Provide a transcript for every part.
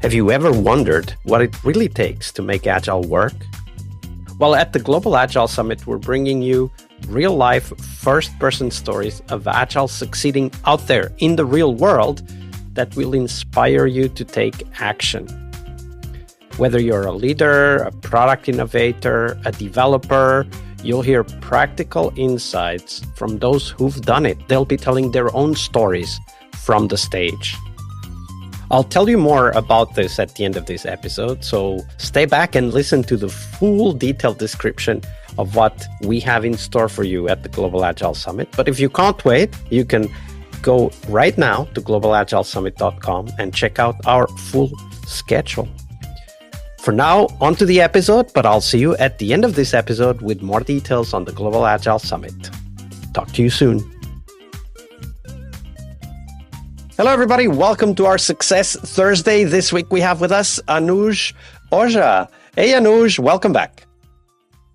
Have you ever wondered what it really takes to make Agile work? Well, at the Global Agile Summit, we're bringing you real-life, first-person stories of Agile succeeding out there in the real world that will inspire you to take action. Whether you're a leader, a product innovator, a developer, you'll hear practical insights from those who've done it. They'll be telling their own stories from the stage. I'll tell you more about this at the end of this episode, so stay back and listen to the full detailed description of what we have in store for you at the Global Agile Summit. But if you can't wait, you can go right now to globalagilesummit.com and check out our full schedule. For now, on to the episode, but I'll see you at the end of this episode with more details on the Global Agile Summit. Talk to you soon. Hello, everybody. Welcome to our Success Thursday. This week we have with us Anuj Ojha. Hey, Anuj, welcome back.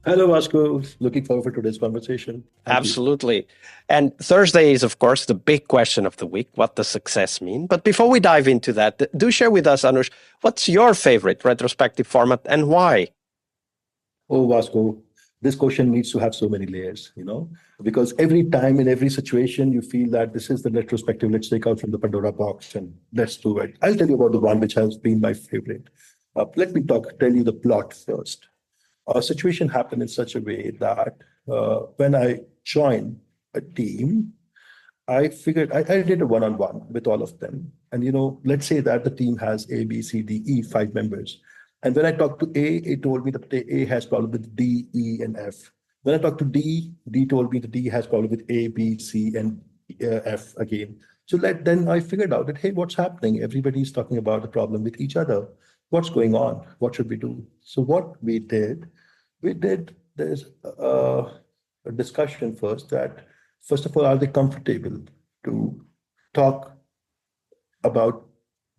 Hello, Vasco. Looking forward to today's conversation. Absolutely. And Thursday is, of course, the big question of the week. What does success mean? But before we dive into that, do share with us, Anuj, what's your favorite retrospective format and why? Oh, Vasco, this question needs to have so many layers, because every time in every situation, you feel that this is the retrospective. Let's take out from the Pandora box and let's do it. I'll tell you about the one which has been my favorite. Let me tell you the plot first. Our situation happened in such a way that when I joined a team, I figured I did a one-on-one with all of them. And, let's say that the team has A, B, C, D, E, 5 members. And when I talked to A, it told me that A has problem with D, E, and F. When I talked to D, D told me that D has problem with A, B, C, and F again. So then I figured out that, hey, what's happening? Everybody's talking about the problem with each other. What's going on? What should we do? So what we did, there's a discussion first that, first of all, are they comfortable to talk about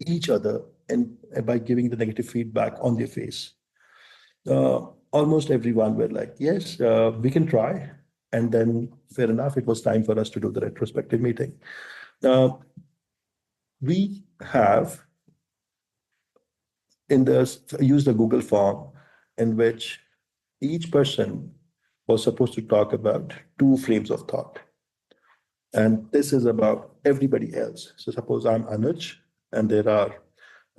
each other and by giving the negative feedback on their face? Almost everyone were like, yes, we can try. And then fair enough, it was time for us to do the retrospective meeting. We have used a Google form in which each person was supposed to talk about 2 frames of thought. And this is about everybody else. So suppose I'm Anuj, and there are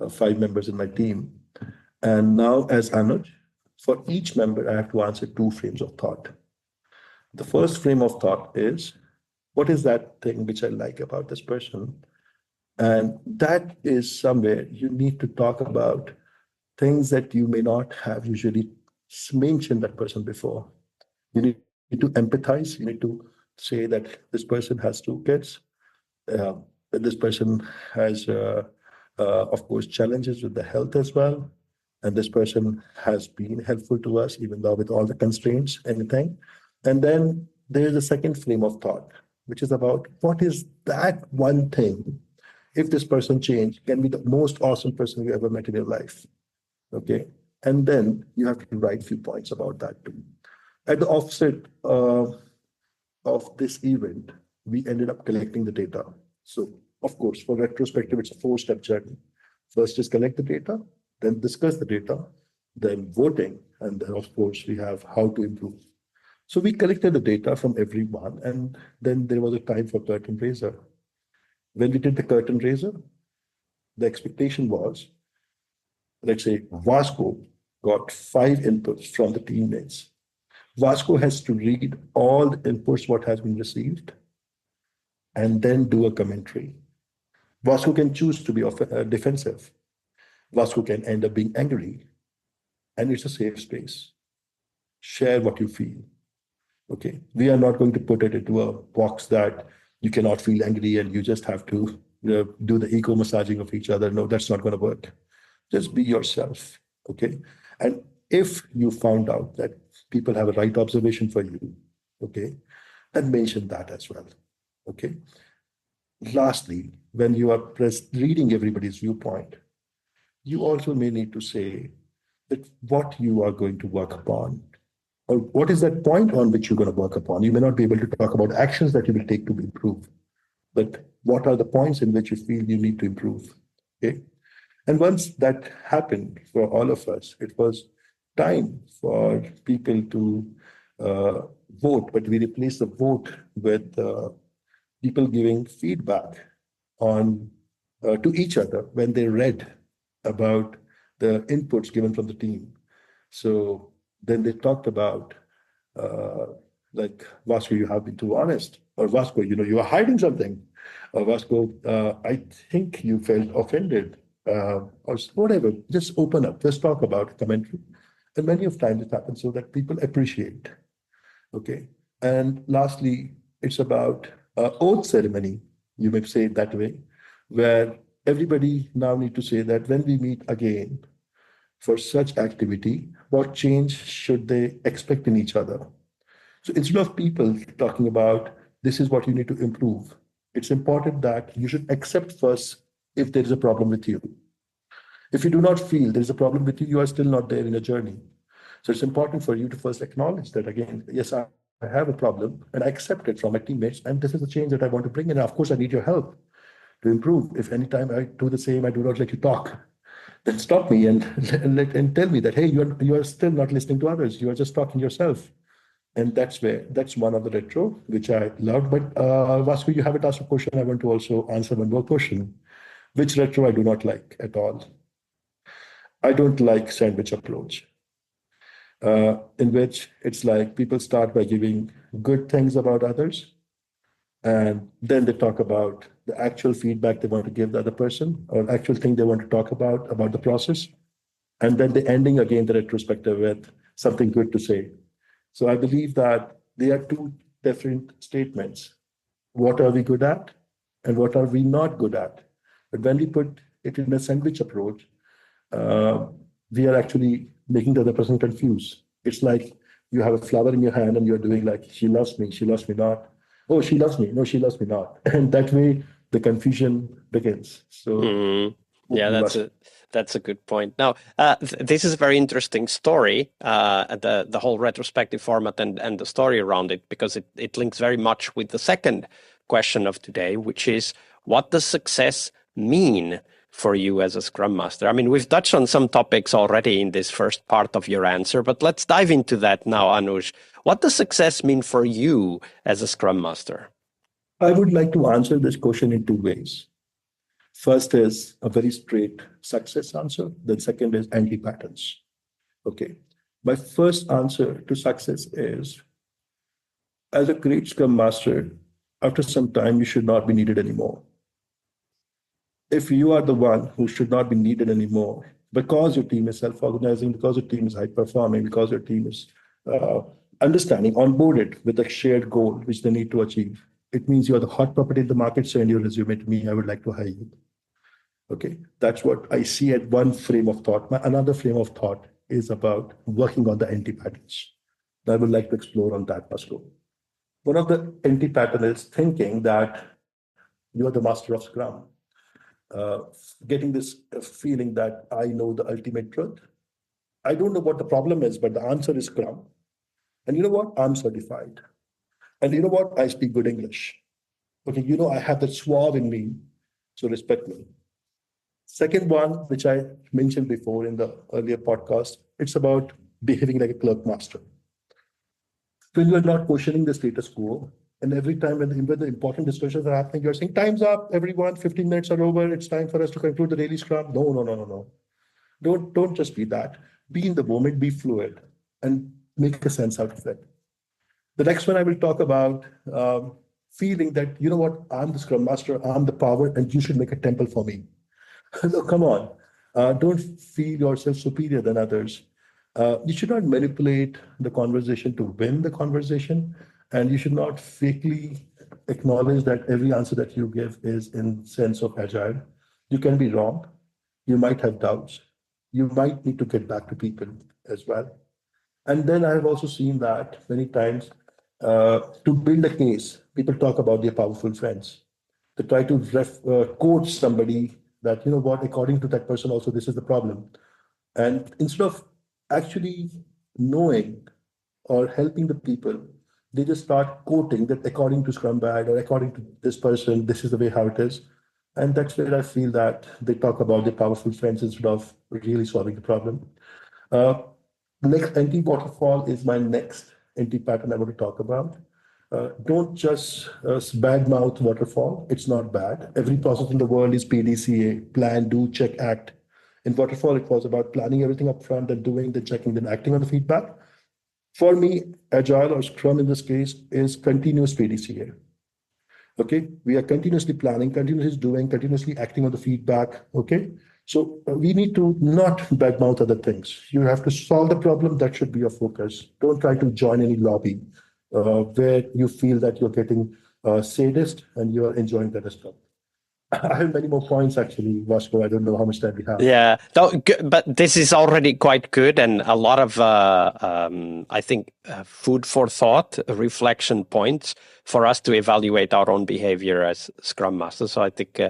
5 members in my team. And now as Anuj, for each member, I have to answer 2 frames of thought. The first frame of thought is, what is that thing which I like about this person? And that is somewhere you need to talk about things that you may not have usually mentioned that person before. You need to empathize. You need to say that this person has 2 kids. That this person has, of course, challenges with the health as well. And this person has been helpful to us, even though with all the constraints, anything. And then there's a second frame of thought, which is about what is that one thing, if this person changed, can be the most awesome person you ever met in your life. Okay. And then you have to write a few points about that too. At the offset of this event, we ended up collecting the data. So, of course, for retrospective, it's a 4-step journey. First is collect the data, then discuss the data, then voting, and then, of course, we have how to improve. So we collected the data from everyone, and then there was a time for curtain raiser. When we did the curtain raiser, the expectation was, let's say Vasco got 5 inputs from the teammates. Vasco has to read all the inputs, what has been received, and then do a commentary. Vasco can choose to be defensive. Vasco can end up being angry, and it's a safe space. Share what you feel. Okay, we are not going to put it into a box that you cannot feel angry and you just have to do the ego massaging of each other. No, that's not going to work. Just be yourself. Okay, and if you found out that people have a right observation for you, okay, then mention that as well. Okay. Lastly, when you are reading everybody's viewpoint, you also may need to say that what you are going to work upon, or what is that point on which you're going to work upon. You may not be able to talk about actions that you will take to improve, but what are the points in which you feel you need to improve? Okay. And once that happened for all of us, it was time for people to uh, vote, but we replaced the vote with people giving feedback on to each other when they read about the inputs given from the team. So then they talked about uh, like, Vasco, you have been too honest, or Vasco, you are hiding something, or Vasco, I think you felt offended, or whatever. Just open up, just talk about commentary. And many of times it happens so that people appreciate. Okay. And lastly, it's about oath ceremony, you may say it that way, where everybody now need to say that when we meet again for such activity, what change should they expect in each other? So instead of people talking about this is what you need to improve, it's important that you should accept first if there is a problem with you. If you do not feel there is a problem with you, you are still not there in a journey. So it's important for you to first acknowledge that again, yes, I have a problem and I accept it from my teammates, and this is the change that I want to bring in. And of course, I need your help to improve. If anytime I do the same, I do not let you talk, then stop me and and tell me that hey, you are still not listening to others. You are just talking yourself. And that's one of the retro which I loved. But Vasco, you haven't asked a question. I want to also answer one more question. Which retro I do not like at all? I don't like sandwich approach, in which it's like people start by giving good things about others, and then they talk about the actual feedback they want to give the other person, or actual thing they want to talk about the process, and then they ending again the retrospective with something good to say. So I believe that they are two different statements. What are we good at, and what are we not good at? But when we put it in a sandwich approach, uh, we are actually making the other person confused. It's like you have a flower in your hand and you're doing like, she loves me not. Oh, she loves me. No, she loves me not. And that way the confusion begins. So Mm. Yeah, we must. that's a good point. Now, this is a very interesting story, the whole retrospective format and the story around it, because it links very much with the second question of today, which is what does success mean for you as a Scrum Master? I mean, we've touched on some topics already in this first part of your answer, but let's dive into that now, Anuj. What does success mean for you as a Scrum Master? I would like to answer this question in two ways. First is a very straight success answer. Then second is anti-patterns. Okay. My first answer to success is, as a great Scrum Master, after some time, you should not be needed anymore. If you are the one who should not be needed anymore, because your team is self-organizing, because your team is high-performing, because your team is uh, understanding, onboarded with a shared goal which they need to achieve, it means you are the hot property in the market. Send your resume to me. I would like to hire you. Okay, that's what I see at one frame of thought. Another frame of thought is about working on the anti-patterns. I would like to explore on that, Pascal. One of the anti-pattern is thinking that you are the master of Scrum, uh, getting this feeling that I know the ultimate truth. I don't know what the problem is, but the answer is Scrum. And you know what? I'm certified. And you know what? I speak good English. Okay, I have that suave in me, so respect me. Second one, which I mentioned before in the earlier podcast, it's about behaving like a clerk master. When you are not questioning the status quo, and every time when the important discussions are happening, you're saying, time's up, everyone, 15 minutes are over, it's time for us to conclude the daily scrum. No, no, no, no, no. Don't just be that. Be in the moment, be fluid, and make a sense out of it. The next one I will talk about feeling that, you know what, I'm the scrum master, I'm the power, and you should make a temple for me. No, come on. Don't feel yourself superior than others. You should not manipulate the conversation to win the conversation, and you should not fakely acknowledge that every answer that you give is in sense of agile. You can be wrong. You might have doubts. You might need to get back to people as well. And then I have also seen that many times, to build a case, people talk about their powerful friends. They try to quote somebody that, you know what, according to that person, also, this is the problem. And instead of actually knowing or helping the people, they just start quoting that according to Scrum Bag or according to this person, this is the way how it is. And that's where I feel that they talk about the powerful friends instead of really solving the problem. Uh, Next, anti-waterfall is my next anti-pattern I want to talk about. Don't just badmouth waterfall. It's not bad. Every process in the world is PDCA, plan, do, check, act. In waterfall, it was about planning everything up front and doing, then checking, then acting on the feedback. For me, Agile or Scrum in this case is continuous PDCA. Okay, we are continuously planning, continuously doing, continuously acting on the feedback. Okay, so we need to not badmouth other things. You have to solve the problem. That should be your focus. Don't try to join any lobby where you feel that you're getting sadist and you're enjoying that as well. I have many more points actually, Vasco. I don't know how much time we have. Yeah, no, but this is already quite good and a lot of, I think, food for thought, reflection points for us to evaluate our own behavior as Scrum Master. So I think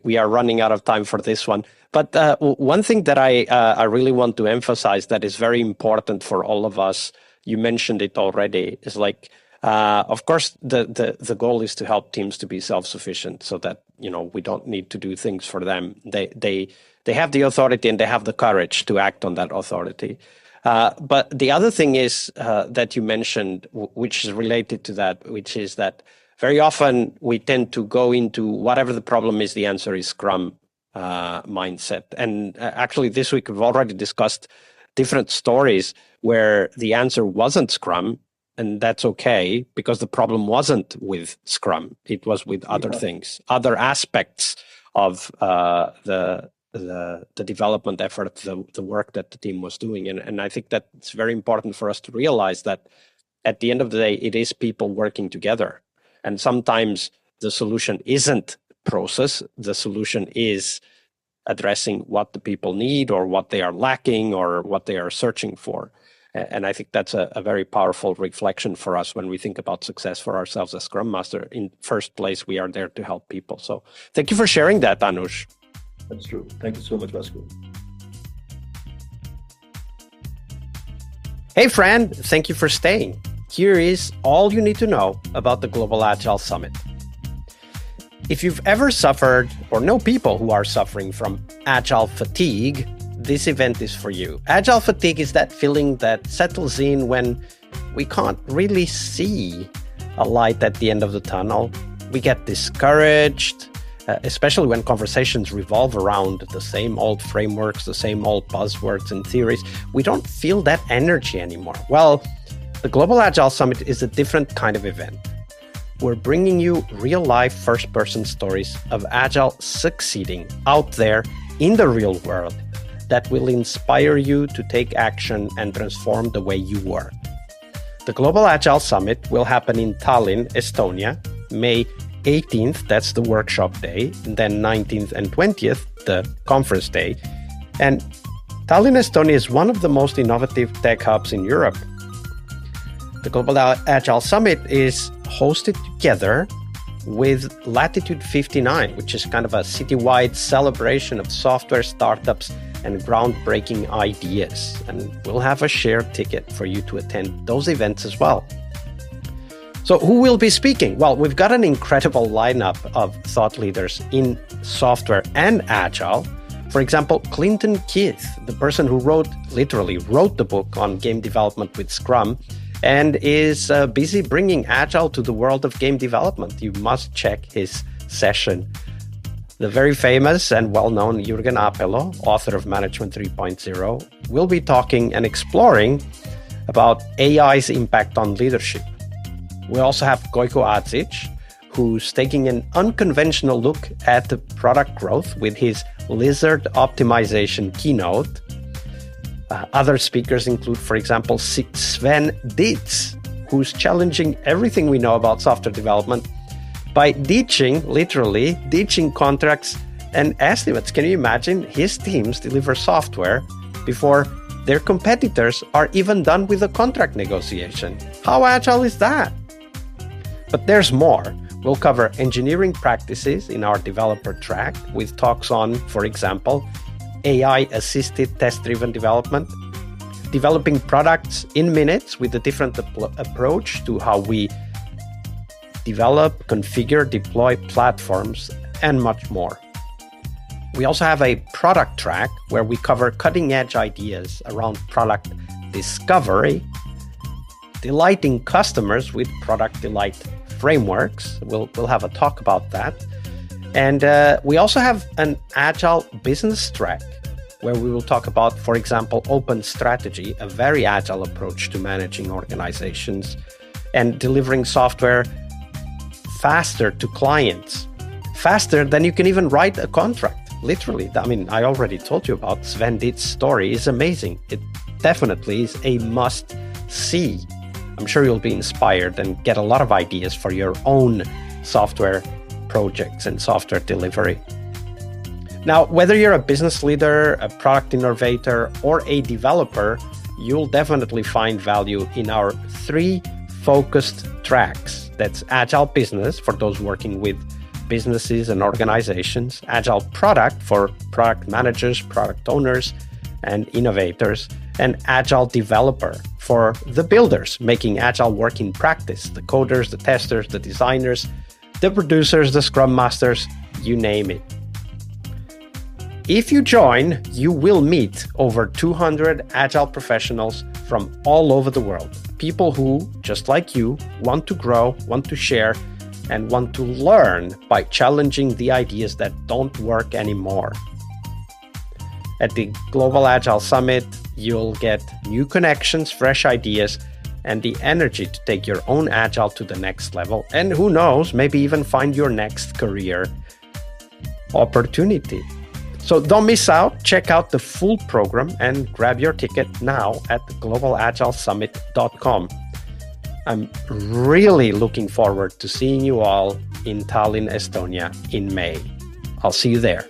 we are running out of time for this one. But one thing that I really want to emphasize that is very important for all of us, you mentioned it already, is like, of course, the goal is to help teams to be self-sufficient so that, we don't need to do things for them. They have the authority and they have the courage to act on that authority. But the other thing is that you mentioned, which is related to that, which is that very often we tend to go into whatever the problem is, the answer is Scrum mindset. And actually this week we've already discussed different stories where the answer wasn't Scrum. And that's okay, because the problem wasn't with Scrum. It was with other things, other aspects of the development effort, the work that the team was doing. And I think that it's very important for us to realize that at the end of the day, it is people working together. And sometimes the solution isn't process. The solution is addressing what the people need or what they are lacking or what they are searching for. And I think that's a very powerful reflection for us when we think about success for ourselves as Scrum Master. In first place, we are there to help people. So thank you for sharing that, Anuj. That's true. Thank you so much, Vasco. Hey, friend, thank you for staying. Here is all you need to know about the Global Agile Summit. If you've ever suffered or know people who are suffering from agile fatigue, this event is for you. Agile fatigue is that feeling that settles in when we can't really see a light at the end of the tunnel. We get discouraged, especially when conversations revolve around the same old frameworks, the same old buzzwords and theories. We don't feel that energy anymore. Well, the Global Agile Summit is a different kind of event. We're bringing you real-life first-person stories of Agile succeeding out there in the real world, that will inspire you to take action and transform the way you work. The Global Agile Summit will happen in Tallinn, Estonia, May 18th, that's the workshop day, and then 19th and 20th, the conference day. And Tallinn, Estonia is one of the most innovative tech hubs in Europe. The Global Agile Summit is hosted together with Latitude 59, which is kind of a citywide celebration of software startups and groundbreaking ideas. And we'll have a shared ticket for you to attend those events as well. So who will be speaking? Well, we've got an incredible lineup of thought leaders in software and Agile. For example, Clinton Keith, the person who literally wrote the book on game development with Scrum, and is busy bringing Agile to the world of game development. You must check his session. The very famous and well-known Jürgen Apelo, author of Management 3.0, will be talking and exploring about AI's impact on leadership. We also have Gojko Adzic, who's taking an unconventional look at the product growth with his lizard optimization keynote. Other speakers include, for example, Sven Dietz, who's challenging everything we know about software development by literally ditching contracts and estimates. Can you imagine? His teams deliver software before their competitors are even done with the contract negotiation. How agile is that? But there's more. We'll cover engineering practices in our developer track with talks on, for example, AI-assisted test-driven development, developing products in minutes with a different approach to how we develop, configure, deploy platforms and much more. We also have a product track where we cover cutting-edge ideas around product discovery, delighting customers with product delight frameworks. We'll have a talk about that. And we also have an agile business track where we will talk about, for example, open strategy, a very agile approach to managing organizations and delivering software faster to clients, faster than you can even write a contract. Literally, I mean, I already told you about Sven Ditz's story. It's amazing. It definitely is a must-see. I'm sure you'll be inspired and get a lot of ideas for your own software projects and software delivery. Now, whether you're a business leader, a product innovator, or a developer, you'll definitely find value in our 3 focused tracks. That's Agile Business for those working with businesses and organizations, Agile Product for product managers, product owners, and innovators, and Agile Developer for the builders, making Agile work in practice, the coders, the testers, the designers, the producers, the Scrum Masters, you name it. If you join, you will meet over 200 Agile professionals from all over the world. People who, just like you, want to grow, want to share, and want to learn by challenging the ideas that don't work anymore. At the Global Agile Summit, you'll get new connections, fresh ideas, and the energy to take your own Agile to the next level. And who knows, maybe even find your next career opportunity. So don't miss out. Check out the full program and grab your ticket now at globalagilesummit.com. I'm really looking forward to seeing you all in Tallinn, Estonia in May. I'll see you there.